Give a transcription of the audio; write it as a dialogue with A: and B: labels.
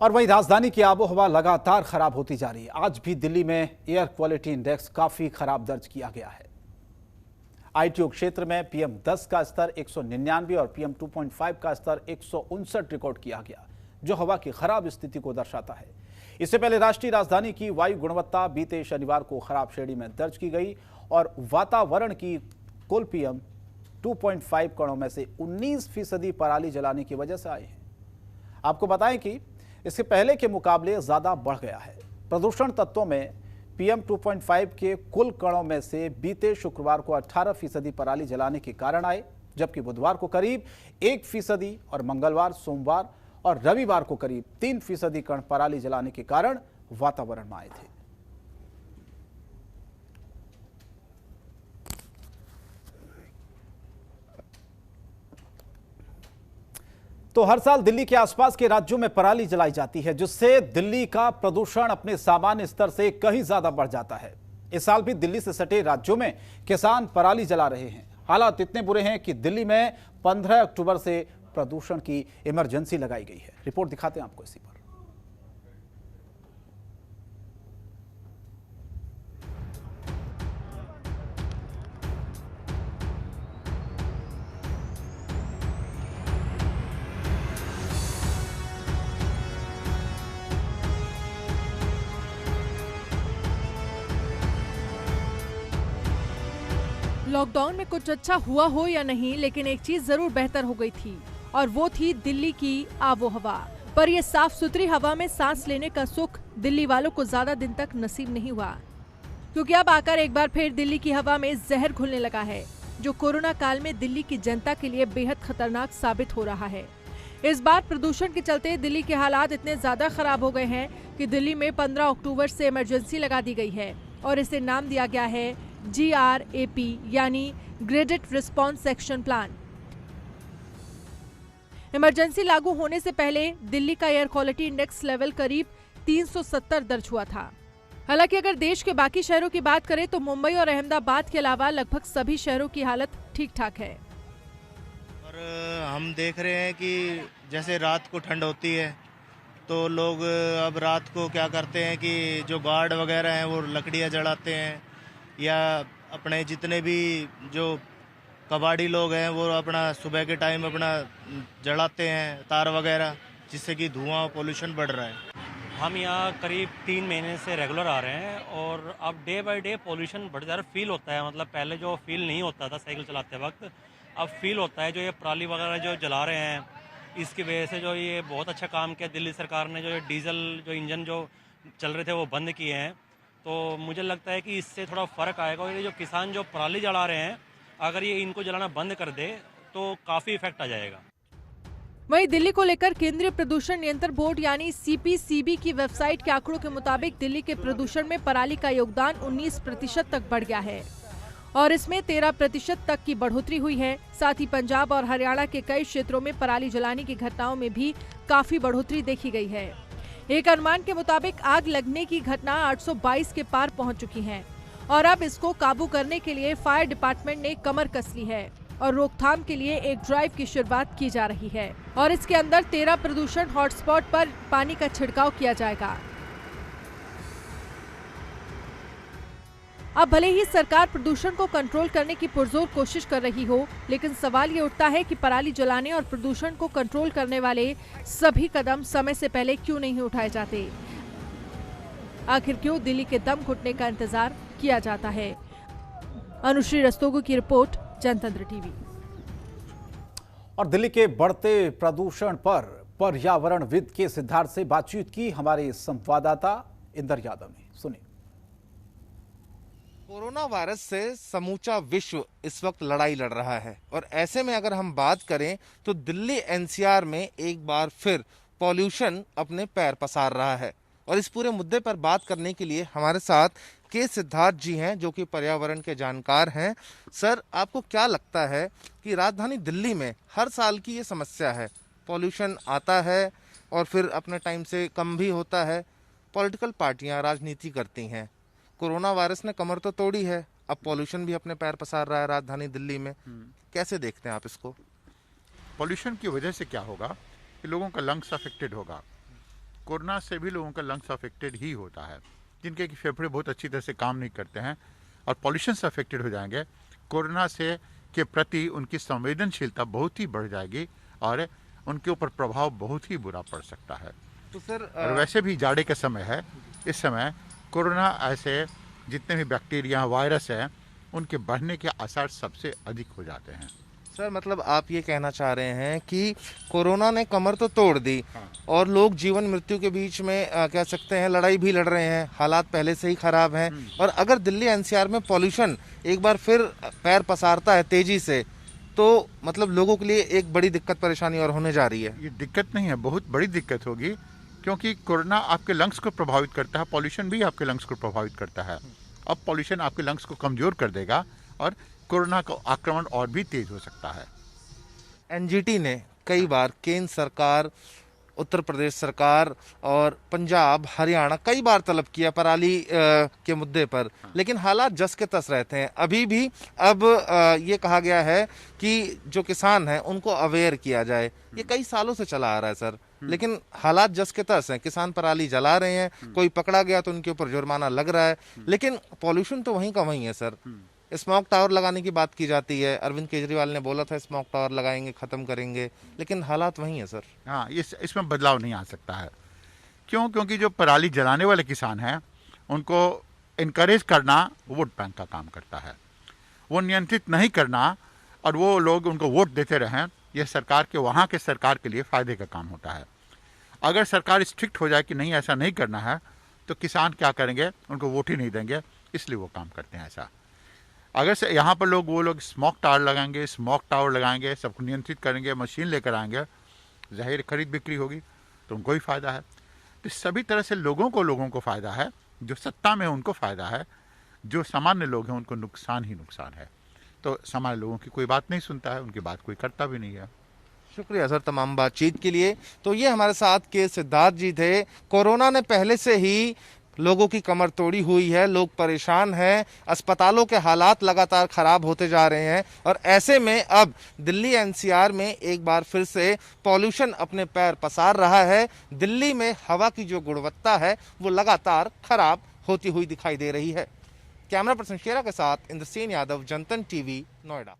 A: और वहीं राजधानी की आबोहवा लगातार खराब होती जा रही है। आज भी दिल्ली में एयर क्वालिटी इंडेक्स काफी खराब दर्ज किया गया है। आईटीओ क्षेत्र में PM10 का स्तर 199 और PM2.5 का स्तर 159 रिकॉर्ड किया गया, जो हवा की खराब स्थिति को दर्शाता है। इससे पहले राष्ट्रीय राजधानी की वायु गुणवत्ता बीते शनिवार को खराब श्रेणी में दर्ज की गई और वातावरण की कुल PM2.5 कणों में से 19% पराली जलाने की वजह से आए हैं। आपको बताएं कि इसके पहले के मुकाबले ज्यादा बढ़ गया है। प्रदूषण तत्वों में PM2.5 के कुल कणों में से बीते शुक्रवार को 18% पराली जलाने के कारण आए, जबकि बुधवार को करीब 1% और मंगलवार, सोमवार और रविवार को करीब 3% कण पराली जलाने के कारण वातावरण में आए थे। तो हर साल दिल्ली के आसपास के राज्यों में पराली जलाई जाती है, जिससे दिल्ली का प्रदूषण अपने सामान्य स्तर से कहीं ज्यादा बढ़ जाता है। इस साल भी दिल्ली से सटे राज्यों में किसान पराली जला रहे हैं। हालात इतने बुरे हैं कि दिल्ली में 15 अक्टूबर से प्रदूषण की इमरजेंसी लगाई गई है। रिपोर्ट दिखाते हैं आपको इसी पर।
B: लॉकडाउन में कुछ अच्छा हुआ हो या नहीं, लेकिन एक चीज जरूर बेहतर हो गई थी और वो थी दिल्ली की आबोहवा। पर ये साफ सुथरी हवा में सांस लेने का सुख दिल्ली वालों को ज्यादा दिन तक नसीब नहीं हुआ, क्योंकि अब आकर एक बार फिर दिल्ली की हवा में जहर घुलने लगा है, जो कोरोना काल में दिल्ली की जनता के लिए बेहद खतरनाक साबित हो रहा है। इस बार प्रदूषण के चलते दिल्ली के हालात इतने ज्यादा खराब हो गए हैं कि दिल्ली में 15 अक्टूबर से इमरजेंसी लगा दी गई है और इसे नाम दिया गया है GRAP, यानी graded response action plan. Emergency लागू होने से पहले दिल्ली का एयर क्वालिटी इंडेक्स लेवल करीब 370 दर्ज हुआ था। हालांकि अगर देश के बाकी शहरों की बात करें तो मुंबई और अहमदाबाद के अलावा लगभग सभी शहरों की हालत ठीक ठाक है।
C: और हम देख रहे हैं कि जैसे रात को ठंड होती है तो लोग अब रात को क्या करते हैं कि जो गार्ड वगैरह हैं वो लकड़ियाँ जलाते हैं, या अपने जितने भी जो कबाड़ी लोग हैं वो अपना सुबह के टाइम अपना जलाते हैं तार वगैरह, जिससे कि धुआं पोल्यूशन बढ़ रहा है।
D: हम यहाँ करीब 3 महीने से रेगुलर आ रहे हैं और अब डे बाय डे पोल्यूशन बढ़ जा रहा, फील होता है। मतलब पहले जो फील नहीं होता था साइकिल चलाते वक्त, अब फील होता है। जो ये पराली वगैरह जो जला रहे हैं, इसकी वजह से जो ये बहुत अच्छा काम किया दिल्ली सरकार ने। जो ये डीजल जो इंजन जो चल रहे थे वो बंद किए हैं, तो मुझे लगता है कि इससे थोड़ा फ़र्क आएगा। और ये जो किसान जो पराली जला रहे हैं, अगर ये इनको जलाना बंद कर दे तो काफ़ी इफेक्ट आ जाएगा।
B: वहीं दिल्ली को लेकर केंद्रीय प्रदूषण नियंत्रण बोर्ड यानी CPCB की वेबसाइट के आंकड़ों के मुताबिक दिल्ली के प्रदूषण में पराली का योगदान 19% तक बढ़ गया है और इसमें 13% तक की बढ़ोतरी हुई है। साथ ही पंजाब और हरियाणा के कई क्षेत्रों में पराली जलाने की घटनाओं में भी काफी बढ़ोतरी देखी गई है। एक अनुमान के मुताबिक आग लगने की घटना 822 के पार पहुंच चुकी हैं और अब इसको काबू करने के लिए फायर डिपार्टमेंट ने कमर कस ली है और रोकथाम के लिए एक ड्राइव की शुरुआत की जा रही है और इसके अंदर 13 प्रदूषण हॉटस्पॉट पर पानी का छिड़काव किया जाएगा। अब भले ही सरकार प्रदूषण को कंट्रोल करने की पुरजोर कोशिश कर रही हो, लेकिन सवाल ये उठता है कि पराली जलाने और प्रदूषण को कंट्रोल करने वाले सभी कदम समय से पहले क्यों नहीं उठाए जाते? आखिर क्यों दिल्ली के दम घुटने का इंतजार किया जाता है? अनुश्री रस्तोगी की रिपोर्ट, जनतंत्र टीवी।
A: और दिल्ली के बढ़ते प्रदूषण पर पर्यावरणविद के सिद्धार्थ से बातचीत की हमारे संवाददाता इंदर यादव ने। सुनिए।
E: कोरोना वायरस से समूचा विश्व इस वक्त लड़ाई लड़ रहा है और ऐसे में अगर हम बात करें तो दिल्ली NCR में एक बार फिर पॉल्यूशन अपने पैर पसार रहा है। और इस पूरे मुद्दे पर बात करने के लिए हमारे साथ के सिद्धार्थ जी हैं, जो कि पर्यावरण के जानकार हैं। सर, आपको क्या लगता है कि राजधानी दिल्ली में हर साल की ये समस्या है, पॉल्यूशन आता है और फिर अपने टाइम से कम भी होता है, पॉलिटिकल पार्टियां राजनीति करती हैं, कोरोना वायरस ने कमर तो तोड़ी है, अब पॉल्यूशन भी अपने पैर पसार रहा है राजधानी दिल्ली में, कैसे देखते हैं आप इसको?
F: पॉल्यूशन की वजह से क्या होगा कि लोगों का लंग्स अफेक्टेड होगा, कोरोना से भी लोगों का लंग्स अफेक्टेड ही होता है, जिनके कि फेफड़े बहुत अच्छी तरह से काम नहीं करते हैं और पॉल्यूशन से अफेक्टेड हो जाएंगे। कोरोना से के प्रति उनकी संवेदनशीलता बहुत ही बढ़ जाएगी और उनके ऊपर प्रभाव बहुत ही बुरा पड़ सकता है।
E: तो सर
F: और वैसे भी जाड़े का समय है, इस समय कोरोना ऐसे जितने भी बैक्टीरिया वायरस हैं उनके बढ़ने के आसार सबसे अधिक हो जाते हैं।
E: सर मतलब आप ये कहना चाह रहे हैं कि कोरोना ने कमर तो तोड़ दी और लोग जीवन मृत्यु के बीच में कह सकते हैं लड़ाई भी लड़ रहे हैं, हालात पहले से ही खराब हैं और अगर दिल्ली एनसीआर में पॉल्यूशन एक बार फिर पैर पसारता है तेजी से तो मतलब लोगों के लिए एक बड़ी दिक्कत परेशानी और होने जा रही है।
F: ये दिक्कत नहीं है, बहुत बड़ी दिक्कत होगी, क्योंकि कोरोना आपके लंग्स को प्रभावित करता है, पॉल्यूशन भी आपके लंग्स को प्रभावित करता है। अब पॉल्यूशन आपके लंग्स को कमजोर कर देगा और कोरोना का आक्रमण और भी तेज हो सकता है।
E: एनजीटी ने कई बार केंद्र सरकार, उत्तर प्रदेश सरकार और पंजाब, हरियाणा कई बार तलब किया पराली के मुद्दे पर, लेकिन हालात जस के तस रहते हैं। अभी भी अब ये कहा गया है कि जो किसान हैं उनको अवेयर किया जाए। ये कई सालों से चला आ रहा है सर, लेकिन हालात जस के तस हैं। किसान पराली जला रहे हैं, कोई पकड़ा गया तो उनके ऊपर जुर्माना लग रहा है, लेकिन पॉल्यूशन तो वहीं का वहीं है सर। स्मोक टावर लगाने की बात की जाती है, अरविंद केजरीवाल ने बोला था स्मोक टावर लगाएंगे, खत्म करेंगे, लेकिन हालात वही है सर।
F: हाँ, इसमें बदलाव नहीं आ सकता है। क्यों? क्योंकि जो पराली जलाने वाले किसान हैं उनको इनकरेज करना वोट बैंक का काम करता है, वो नियंत्रित नहीं करना और वो लोग उनको वोट देते रहें, यह सरकार के वहाँ के सरकार के लिए फ़ायदे का काम होता है। अगर सरकार स्ट्रिक्ट हो जाए कि नहीं ऐसा नहीं करना है तो किसान क्या करेंगे, उनको वोट ही नहीं देंगे, इसलिए वो काम करते हैं ऐसा। अगर से यहाँ पर वो लोग स्मोक टावर लगाएंगे, सबको नियंत्रित करेंगे, मशीन लेकर आएंगे, जाहिर खरीद बिक्री होगी तो उनको ही फ़ायदा है। तो सभी तरह से लोगों को फ़ायदा है, जो सत्ता में उनको फ़ायदा है, जो सामान्य लोग हैं उनको नुकसान ही नुकसान है। तो सामान्य लोगों की कोई बात नहीं सुनता है, उनकी बात कोई करता भी नहीं है।
E: शुक्रिया सर तमाम बातचीत के लिए। तो ये हमारे साथ के सिद्धार्थ जी थे। कोरोना ने पहले से ही लोगों की कमर तोड़ी हुई है, लोग परेशान हैं, अस्पतालों के हालात लगातार खराब होते जा रहे हैं और ऐसे में अब दिल्ली एनसीआर में एक बार फिर से पॉल्यूशन अपने पैर पसार रहा है। दिल्ली में हवा की जो गुणवत्ता है वो लगातार खराब होती हुई दिखाई दे रही है। कैमरा पर्सन शेरा के साथ इंद्रसेन यादव, जनतन टीवी, नोएडा।